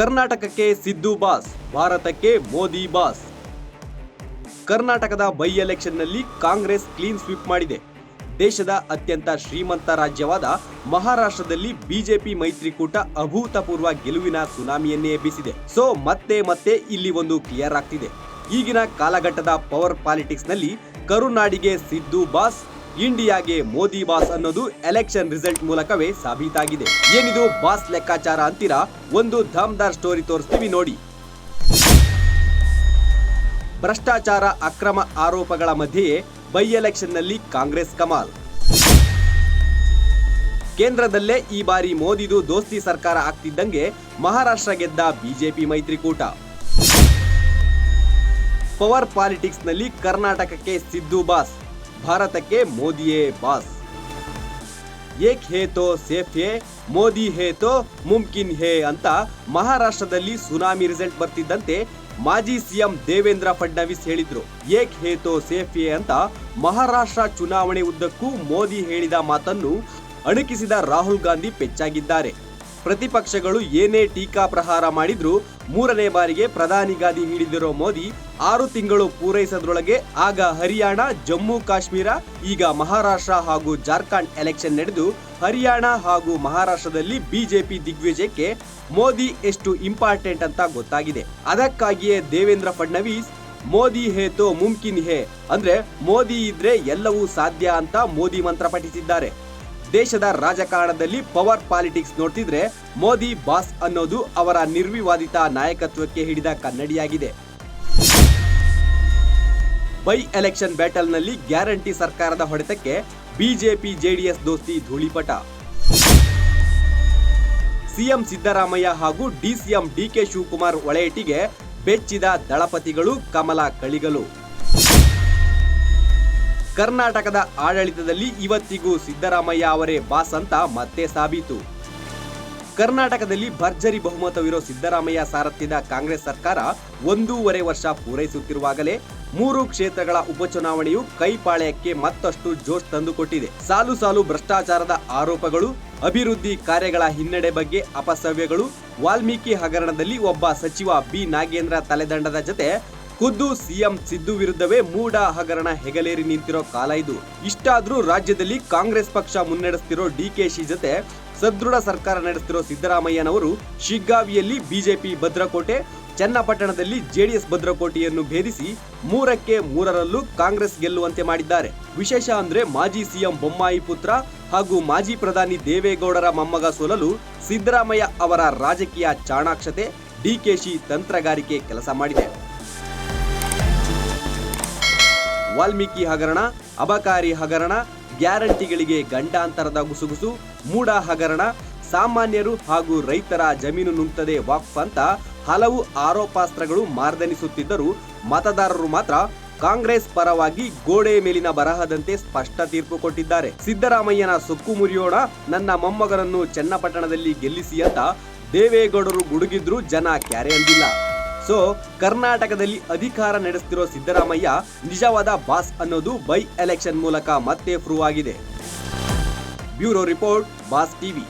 ಕರ್ನಾಟಕಕ್ಕೆ ಸಿದ್ದು ಬಾಸ್, ಭಾರತಕ್ಕೆ ಮೋದಿ ಬಾಸ್. ಕರ್ನಾಟಕದ ಬೈ ಎಲೆಕ್ಷನ್ನಲ್ಲಿ ಕಾಂಗ್ರೆಸ್ ಕ್ಲೀನ್ ಸ್ವೀಪ್ ಮಾಡಿದೆ. ದೇಶದ ಅತ್ಯಂತ ಶ್ರೀಮಂತ ರಾಜ್ಯವಾದ ಮಹಾರಾಷ್ಟ್ರದಲ್ಲಿ ಬಿಜೆಪಿ ಮೈತ್ರಿಕೂಟ ಅಭೂತಪೂರ್ವ ಗೆಲುವಿನ ಸುನಾಮಿಯನ್ನೇ ಎಬ್ಬಿಸಿದೆ. ಸೊ ಮತ್ತೆ ಇಲ್ಲಿ ಒಂದು ಕ್ಲಿಯರ್ ಆಗ್ತಿದೆ. ಈಗಿನ ಕಾಲಘಟ್ಟದ ಪವರ್ ಪಾಲಿಟಿಕ್ಸ್ ನಲ್ಲಿ ಕರುನಾಡಿಗೆ ಸಿದ್ದು ಬಾಸ್, ಇಂಡಿಯಾಗೆ ಮೋದಿ ಬಾಸ್ ಅನ್ನೋದು ಎಲೆಕ್ಷನ್ ರಿಸಲ್ಟ್ ಮೂಲಕವೇ ಸಾಬೀತಾಗಿದೆ. ಏನಿದು ಬಾಸ್ ಲೆಕ್ಕಾಚಾರ ಅಂತೀರಾ? ಒಂದು ಧಮ್ದಾರ್ ಸ್ಟೋರಿ ತೋರಿಸ್ತೀವಿ ನೋಡಿ. ಭ್ರಷ್ಟಾಚಾರ ಅಕ್ರಮ ಆರೋಪಗಳ ಮಧ್ಯೆಯೇ ಬೈ ಎಲೆಕ್ಷನ್ ನಲ್ಲಿ ಕಾಂಗ್ರೆಸ್ ಕಮಾಲ್. ಕೇಂದ್ರದಲ್ಲೇ ಈ ಬಾರಿ ಮೋದಿದು ದೋಸ್ತಿ ಸರ್ಕಾರ ಆಗ್ತಿದ್ದಂಗೆ ಮಹಾರಾಷ್ಟ್ರ ಗೆದ್ದ ಬಿಜೆಪಿ ಮೈತ್ರಿಕೂಟ. ಪವರ್ ಪಾಲಿಟಿಕ್ಸ್ ನಲ್ಲಿ ಕರ್ನಾಟಕಕ್ಕೆ ಸಿದ್ದು ಬಾಸ್, ಭಾರತಕ್ಕೆ ಮೋದಿಯೇ ಬಾಸ್. ಏಕ್ ಹೇ ತೋ ಸೇಫ್ ಹೇ, ಮೋದಿ ಹೇ ತೋ ಮುಮ್ಕಿನ್ ಹೇ ಅಂತ ಮಹಾರಾಷ್ಟ್ರದಲ್ಲಿ ಸುನಾಮಿ ರಿಸಲ್ಟ್ ಬರ್ತಿದ್ದಂತೆ ಮಾಜಿ ಸಿಎಂ ದೇವೇಂದ್ರ ಫಡ್ನವೀಸ್ ಹೇಳಿದ್ರು. ಏಕ್ ಹೇ ತೋ ಸೇಫ್ ಹೇ ಅಂತ ಮಹಾರಾಷ್ಟ್ರ ಚುನಾವಣೆ ಉದ್ದಕ್ಕೂ ಮೋದಿ ಹೇಳಿದ ಮಾತನ್ನು ಅಣಕಿಸಿದ ರಾಹುಲ್ ಗಾಂಧಿ ಪೆಚ್ಚಾಗಿದ್ದಾರೆ. ಪ್ರತಿಪಕ್ಷಗಳು ಏನೇ ಟೀಕಾ ಪ್ರಹಾರ ಮಾಡಿದ್ರು ಮೂರನೇ ಬಾರಿಗೆ ಪ್ರಧಾನಿ ಗಾದಿ ಹಿಡಿದಿರೋ ಮೋದಿ 6 ತಿಂಗಳು ಪೂರೈಸದ್ರೊಳಗೆ ಆಗ ಹರಿಯಾಣ, ಜಮ್ಮು ಕಾಶ್ಮೀರ, ಈಗ ಮಹಾರಾಷ್ಟ್ರ ಹಾಗೂ ಜಾರ್ಖಂಡ್ ಎಲೆಕ್ಷನ್ ನಡೆದು ಹರಿಯಾಣ ಹಾಗೂ ಮಹಾರಾಷ್ಟ್ರದಲ್ಲಿ ಬಿಜೆಪಿ ದಿಗ್ವಿಜಯಕ್ಕೆ ಮೋದಿ ಎಷ್ಟು ಇಂಪಾರ್ಟೆಂಟ್ ಅಂತ ಗೊತ್ತಾಗಿದೆ. ಅದಕ್ಕಾಗಿಯೇ ದೇವೇಂದ್ರ ಫಡ್ನವೀಸ್ ಮೋದಿ ಹೇ ತೋ ಮುಮ್ಕಿನ್ ಹೇ ಅಂದ್ರೆ ಮೋದಿ ಇದ್ರೆ ಎಲ್ಲವೂ ಸಾಧ್ಯ ಅಂತ ಮೋದಿ ಮಂತ್ರ ಪಠಿಸಿದ್ದಾರೆ. ದೇಶದ ರಾಜಕಾರಣದಲ್ಲಿ ಪವರ್ ಪಾಲಿಟಿಕ್ಸ್ ನೋಡ್ತಿದ್ರೆ ಮೋದಿ ಬಾಸ್ ಅನ್ನೋದು ಅವರ ನಿರ್ವಿವಾದಿತ ನಾಯಕತ್ವಕ್ಕೆ ಹಿಡಿದ ಕನ್ನಡಿಯಾಗಿದೆ. ಬೈ ಎಲೆಕ್ಷನ್ ಬ್ಯಾಟಲ್ ನಲ್ಲಿ ಗ್ಯಾರಂಟಿ ಸರ್ಕಾರದ ಹೊಡೆತಕ್ಕೆ ಬಿಜೆಪಿ ಜೆಡಿಎಸ್ ದೋಸ್ತಿ ಧೂಳಿಪಟ. ಸಿಎಂ ಸಿದ್ದರಾಮಯ್ಯ ಹಾಗೂ ಡಿಸಿಎಂ ಡಿಕೆ ಶಿವಕುಮಾರ್ ಒಳೆಯಟಿಗೆ ಬೆಚ್ಚಿದ ದಳಪತಿಗಳು, ಕಮಲ ಕಳಿಗಲು. ಕರ್ನಾಟಕದ ಆಡಳಿತದಲ್ಲಿ ಇವತ್ತಿಗೂ ಸಿದ್ದರಾಮಯ್ಯ ಅವರೇ ಬಾಸ್ ಅಂತ ಮತ್ತೆ ಸಾಬೀತು. ಕರ್ನಾಟಕದಲ್ಲಿ ಭರ್ಜರಿ ಬಹುಮತವಿರೋ ಸಿದ್ದರಾಮಯ್ಯ ಸಾರಥ್ಯದ ಕಾಂಗ್ರೆಸ್ ಸರ್ಕಾರ 1.5 ವರ್ಷ ಪೂರೈಸುತ್ತಿರುವಾಗಲೇ 3 ಕ್ಷೇತ್ರಗಳ ಉಪಚುನಾವಣೆಯು ಕೈಪಾಳ್ಯಕ್ಕೆ ಮತ್ತಷ್ಟು ಜೋಶ್ ತಂದುಕೊಟ್ಟಿದೆ. ಸಾಲು ಭ್ರಷ್ಟಾಚಾರದ ಆರೋಪಗಳು, ಅಭಿವೃದ್ಧಿ ಕಾರ್ಯಗಳ ಹಿನ್ನಡೆ ಬಗ್ಗೆ ಅಪಸವ್ಯಗಳು, ವಾಲ್ಮೀಕಿ ಹಗರಣದಲ್ಲಿ ಒಬ್ಬ ಸಚಿವ ಬಿ ನಾಗೇಂದ್ರ ತಲೆದಂಡದ ಜೊತೆ ಖುದ್ದು ಸಿಎಂ ಸಿದ್ದು ವಿರುದ್ಧವೇ ಮೂಡ ಹಗರಣ ಹೆಗಲೇರಿ ನಿಂತಿರೋ ಕಾಲ ಇದು. ಇಷ್ಟಾದ್ರೂ ರಾಜ್ಯದಲ್ಲಿ ಕಾಂಗ್ರೆಸ್ ಪಕ್ಷ ಮುನ್ನಡೆಸ್ತಿರೋ ಡಿಕೆಶಿ ಜೊತೆ ಸದೃಢ ಸರ್ಕಾರ ನಡೆಸ್ತಿರೋ ಸಿದ್ದರಾಮಯ್ಯನವರು ಶಿಗ್ಗಾವಿಯಲ್ಲಿ ಬಿಜೆಪಿ ಭದ್ರಕೋಟೆ, ಚನ್ನಪಟ್ಟಣದಲ್ಲಿ ಜೆಡಿಎಸ್ ಭದ್ರಕೋಟೆಯನ್ನು ಭೇದಿಸಿ 3ಕ್ಕೆ 3ರಲ್ಲೂ ಕಾಂಗ್ರೆಸ್ ಗೆಲ್ಲುವಂತೆ ಮಾಡಿದ್ದಾರೆ. ವಿಶೇಷ ಅಂದ್ರೆ ಮಾಜಿ ಸಿಎಂ ಬೊಮ್ಮಾಯಿ ಪುತ್ರ ಹಾಗೂ ಮಾಜಿ ಪ್ರಧಾನಿ ದೇವೇಗೌಡರ ಮೊಮ್ಮಗ ಸೋಲಲು ಸಿದ್ದರಾಮಯ್ಯ ಅವರ ರಾಜಕೀಯ ಚಾಣಾಕ್ಷತೆ, ಡಿಕೆಶಿ ತಂತ್ರಗಾರಿಕೆ ಕೆಲಸ ಮಾಡಿದೆ. ವಾಲ್ಮೀಕಿ ಹಗರಣ, ಅಬಕಾರಿ ಹಗರಣ, ಗ್ಯಾರಂಟಿಗಳಿಗೆ ಗಂಡಾಂತರದ ಗುಸುಗುಸು, ಮೂಡ ಹಗರಣ, ಸಾಮಾನ್ಯರು ಹಾಗೂ ರೈತರ ಜಮೀನು ನುಂಗ್ತದೆ ವಾಕ್ಫ್ ಅಂತ ಹಲವು ಆರೋಪಾಸ್ತ್ರಗಳು ಮಾರ್ದನಿಸುತ್ತಿದ್ದರೂ ಮತದಾರರು ಮಾತ್ರ ಕಾಂಗ್ರೆಸ್ ಪರವಾಗಿ ಗೋಡೆ ಮೇಲಿನ ಬರಹದಂತೆ ಸ್ಪಷ್ಟ ತೀರ್ಪು ಕೊಟ್ಟಿದ್ದಾರೆ. ಸಿದ್ದರಾಮಯ್ಯನ ಸೊಕ್ಕು ಮುರಿಯೋಣ, ನನ್ನ ಮೊಮ್ಮಗನನ್ನು ಚನ್ನಪಟ್ಟಣದಲ್ಲಿ ಗೆಲ್ಲಿಸಿ ಅಂತ ದೇವೇಗೌಡರು ಗುಡುಗಿದ್ರು ಜನ ಕ್ಯಾರೆ ಅಂದಿಲ್ಲ. ಸೊ ಕರ್ನಾಟಕದಲ್ಲಿ ಅಧಿಕಾರ ನಡೆಸ್ತಿರೋ ಸಿದ್ದರಾಮಯ್ಯ ನಿಜವಾದ ಬಾಸ್ ಅನ್ನೋದು ಬೈ ಎಲೆಕ್ಷನ್ ಮೂಲಕ ಮತ್ತೆ ಪ್ರೂವ್ ಆಗಿದೆ. Bureau report, boss TV.